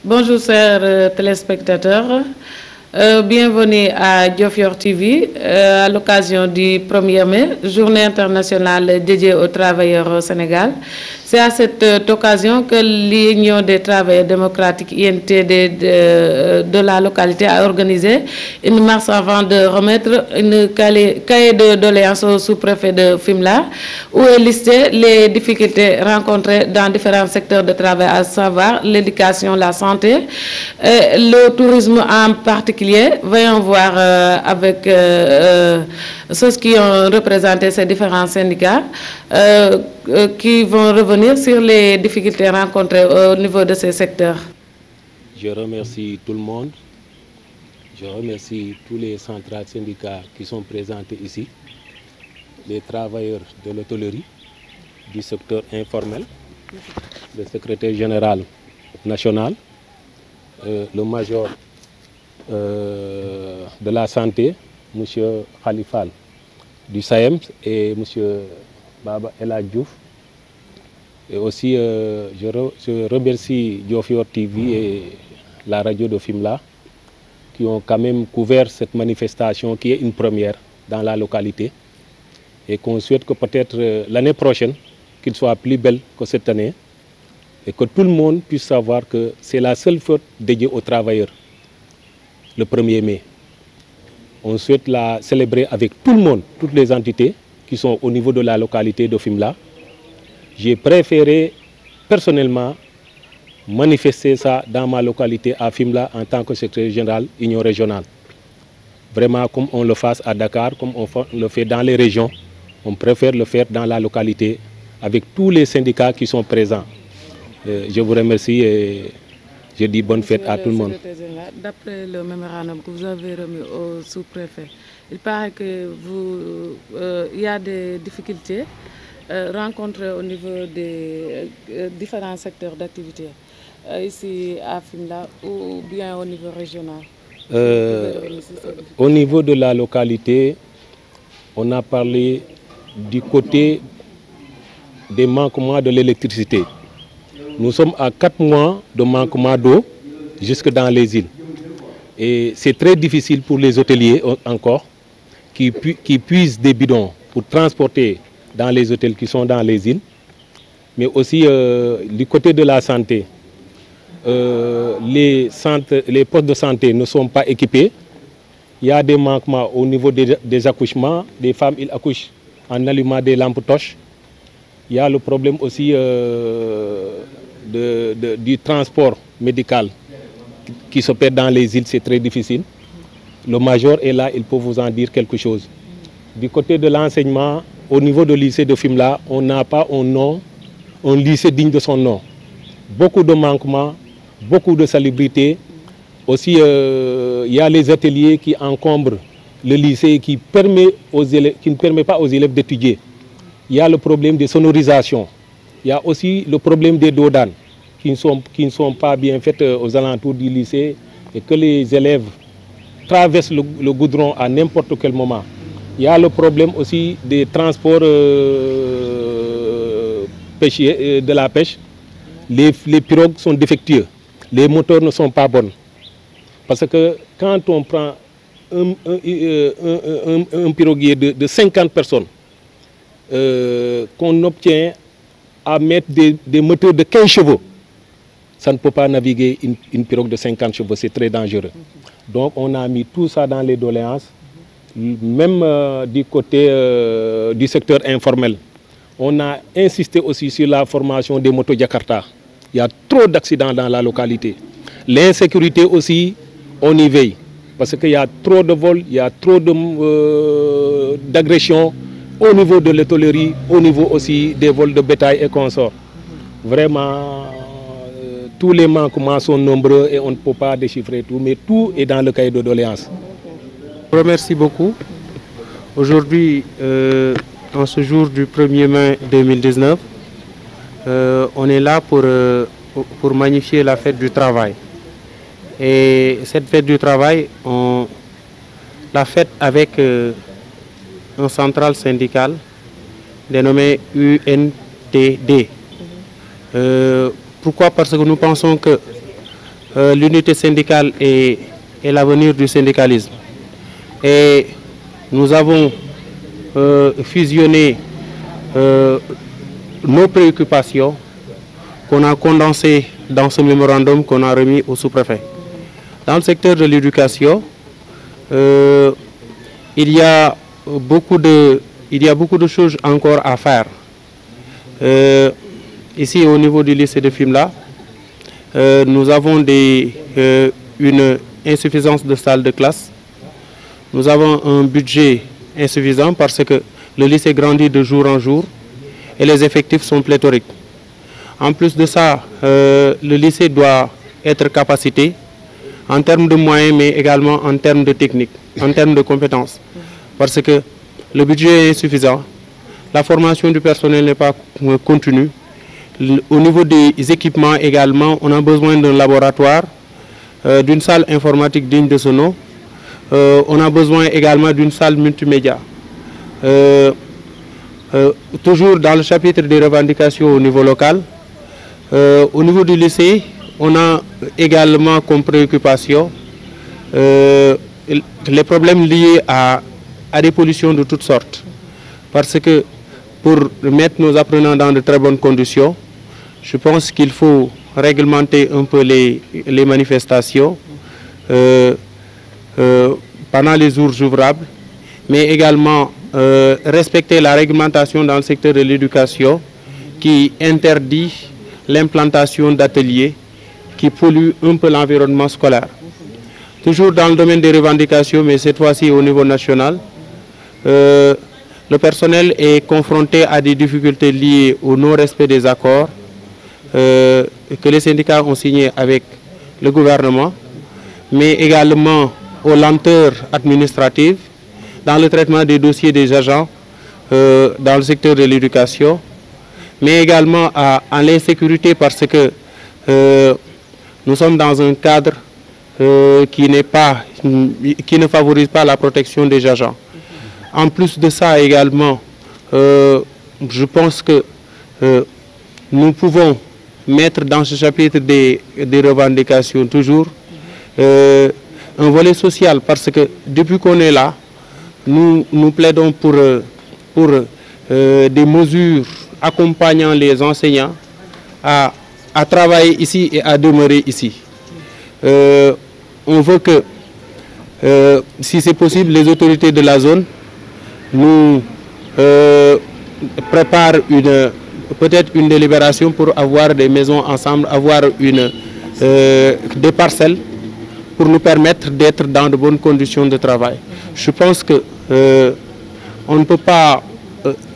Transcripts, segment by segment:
Bonjour chers téléspectateurs, bienvenue à Diofior TV à l'occasion du 1er mai, journée internationale dédiée aux travailleurs au Sénégal. C'est à cette occasion que l'Union des travailleurs démocratiques INTD de la localité a organisé une marche avant de remettre une cahier de doléances au sous-préfet de Fimela où est listé les difficultés rencontrées dans différents secteurs de travail, à savoir l'éducation, la santé, le tourisme en particulier. Voyons voir avec ceux qui ont représenté ces différents syndicats qui vont revenir sur les difficultés rencontrées au niveau de ces secteurs. Je remercie tout le monde. Je remercie tous les centrales syndicats qui sont présentés ici, les travailleurs de l'hôtellerie, du secteur informel, le secrétaire général national, le major de la santé, M. Khalifal du SAEMS et M. Baba El Diouf. Et aussi, je remercie Diofior TV et la radio de Fimela qui ont quand même couvert cette manifestation qui est une première dans la localité et qu'on souhaite que peut-être l'année prochaine, qu'il soit plus belle que cette année et que tout le monde puisse savoir que c'est la seule fête dédiée aux travailleurs, le 1er mai. On souhaite la célébrer avec tout le monde, toutes les entités qui sont au niveau de la localité de Fimela. J'ai préféré personnellement manifester ça dans ma localité à Fimela en tant que secrétaire général Union régionale. Vraiment comme on le fait à Dakar, comme on le fait dans les régions, on préfère le faire dans la localité avec tous les syndicats qui sont présents. Je vous remercie et je dis bonne fête à tout le monde. D'après le mémorandum que vous avez remis au sous-préfet, il paraît que y a des difficultés rencontrées au niveau des différents secteurs d'activité, ici à Fimela ou bien au niveau régional. Au niveau de la localité, on a parlé du côté des manquements de l'électricité. Nous sommes à 4 mois de manquement d'eau jusque dans les îles. Et c'est très difficile pour les hôteliers encore qui puisent des bidons pour transporter dans les hôtels qui sont dans les îles. Mais aussi du côté de la santé, les postes de santé ne sont pas équipés. Il y a des manquements au niveau des accouchements. Des femmes, ils accouchent en allumant des lampes torches. Il y a le problème aussi du transport médical qui se perd dans les îles, c'est très difficile. Le major est là, il peut vous en dire quelque chose. Du côté de l'enseignement, au niveau du lycée de Fimela, on n'a pas un lycée digne de son nom. Beaucoup de manquements, beaucoup de salubrité. Aussi, il y a les ateliers qui encombrent le lycée qui ne permet pas aux élèves d'étudier. Il y a le problème des sonorisations. Il y a aussi le problème des dodanes qui ne sont pas bien faites aux alentours du lycée et que les élèves traversent le goudron à n'importe quel moment. Il y a le problème aussi des transports de la pêche. Les pirogues sont défectueux. Les moteurs ne sont pas bons. Parce que quand on prend un piroguier de 50 personnes, qu'on obtient à mettre des moteurs de 15 chevaux, ça ne peut pas naviguer une pirogue de 50 chevaux, c'est très dangereux. Donc on a mis tout ça dans les doléances, même du côté du secteur informel. On a insisté aussi sur la formation des motos Jakarta. Il y a trop d'accidents dans la localité. L'insécurité aussi, on y veille. Parce qu'il y a trop de vols, il y a trop d'agressions au niveau de l'hôtellerie, au niveau aussi des vols de bétail et consorts. Vraiment, tous les manquements sont nombreux et on ne peut pas déchiffrer tout, mais tout est dans le cahier de doléances. Je vous remercie beaucoup. Aujourd'hui, en ce jour du 1er mai 2019, on est là pour magnifier la fête du travail. Et cette fête du travail, on l'a faite avec un central syndical dénommé UNTD. Pourquoi? Parce que nous pensons que l'unité syndicale est l'avenir du syndicalisme. Et nous avons fusionné nos préoccupations qu'on a condensées dans ce mémorandum qu'on a remis au sous-préfet. Dans le secteur de l'éducation, il y a beaucoup de choses encore à faire. Ici, au niveau du lycée de Fimela, nous avons une insuffisance de salles de classe. Nous avons un budget insuffisant parce que le lycée grandit de jour en jour et les effectifs sont pléthoriques. En plus de ça, le lycée doit être capacité en termes de moyens, mais également en termes de technique, en termes de compétences. Parce que le budget est insuffisant, la formation du personnel n'est pas continue. Au niveau des équipements également, on a besoin d'un laboratoire, d'une salle informatique digne de ce nom. On a besoin également d'une salle multimédia. Toujours dans le chapitre des revendications au niveau local, au niveau du lycée, on a également comme préoccupation les problèmes liés à des pollutions de toutes sortes. Parce que pour mettre nos apprenants dans de très bonnes conditions, je pense qu'il faut réglementer un peu les manifestations pendant les jours ouvrables, mais également respecter la réglementation dans le secteur de l'éducation qui interdit l'implantation d'ateliers qui polluent un peu l'environnement scolaire. Toujours dans le domaine des revendications, mais cette fois-ci au niveau national, le personnel est confronté à des difficultés liées au non-respect des accords que les syndicats ont signés avec le gouvernement, mais également aux lenteurs administratives dans le traitement des dossiers des agents dans le secteur de l'éducation, mais également à l'insécurité parce que nous sommes dans un cadre qui ne favorise pas la protection des agents. En plus de ça également, je pense que nous pouvons mettre dans ce chapitre des revendications toujours un volet social parce que depuis qu'on est là, nous plaidons pour des mesures accompagnant les enseignants à travailler ici et à demeurer ici. On veut que, si c'est possible, les autorités de la zone nous préparent peut-être une délibération pour avoir des maisons ensemble, avoir des parcelles pour nous permettre d'être dans de bonnes conditions de travail. Je pense que on ne peut pas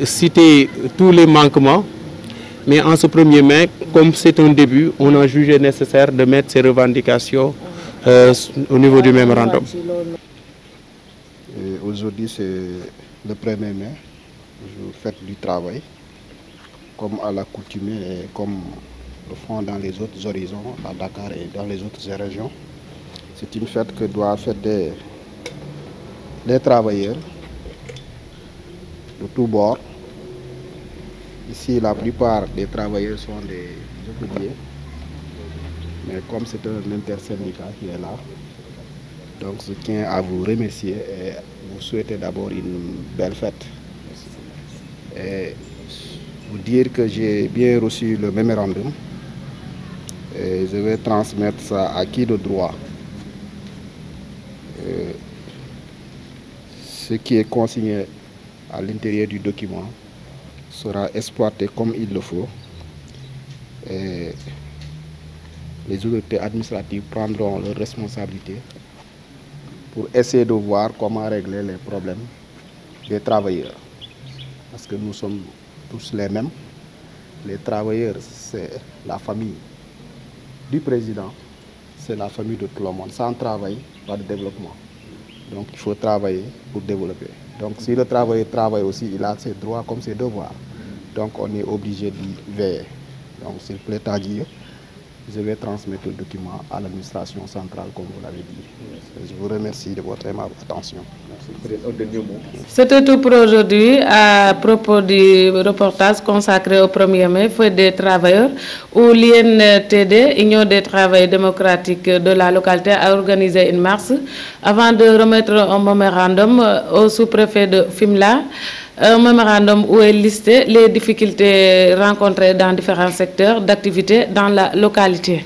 citer tous les manquements, mais en ce premier mai, comme c'est un début, on a jugé nécessaire de mettre ces revendications au niveau du mémorandum. Aujourd'hui, c'est le 1er mai, jour fête du travail, comme à l'accoutumée et comme le font dans les autres horizons, à Dakar et dans les autres régions. C'est une fête que doivent fêter les travailleurs de tous bords. Ici, la plupart des travailleurs sont des ouvriers, mais comme c'est un intersyndicat qui est là, donc je tiens à vous remercier et vous souhaiter d'abord une belle fête. Et vous dire que j'ai bien reçu le mémorandum et je vais transmettre ça à qui de droit. Ce qui est consigné à l'intérieur du document sera exploité comme il le faut et les autorités administratives prendront leurs responsabilités pour essayer de voir comment régler les problèmes des travailleurs. Parce que nous sommes tous les mêmes. Les travailleurs, c'est la famille du président, c'est la famille de tout le monde. Sans travail, pas de développement. Donc il faut travailler pour développer. Donc si le travailleur travaille aussi, il a ses droits comme ses devoirs. Donc on est obligé d'y veiller. Donc s'il plaît à Dieu, je vais transmettre le document à l'administration centrale, comme vous l'avez dit. Je vous remercie de votre aimable attention. C'était tout pour aujourd'hui à propos du reportage consacré au 1er mai, Fête des travailleurs, où l'INTD, Union des travailleurs démocratiques de la localité, a organisé une marche avant de remettre un mémorandum au sous-préfet de Fimela. Un mémorandum où est listé les difficultés rencontrées dans différents secteurs d'activité dans la localité.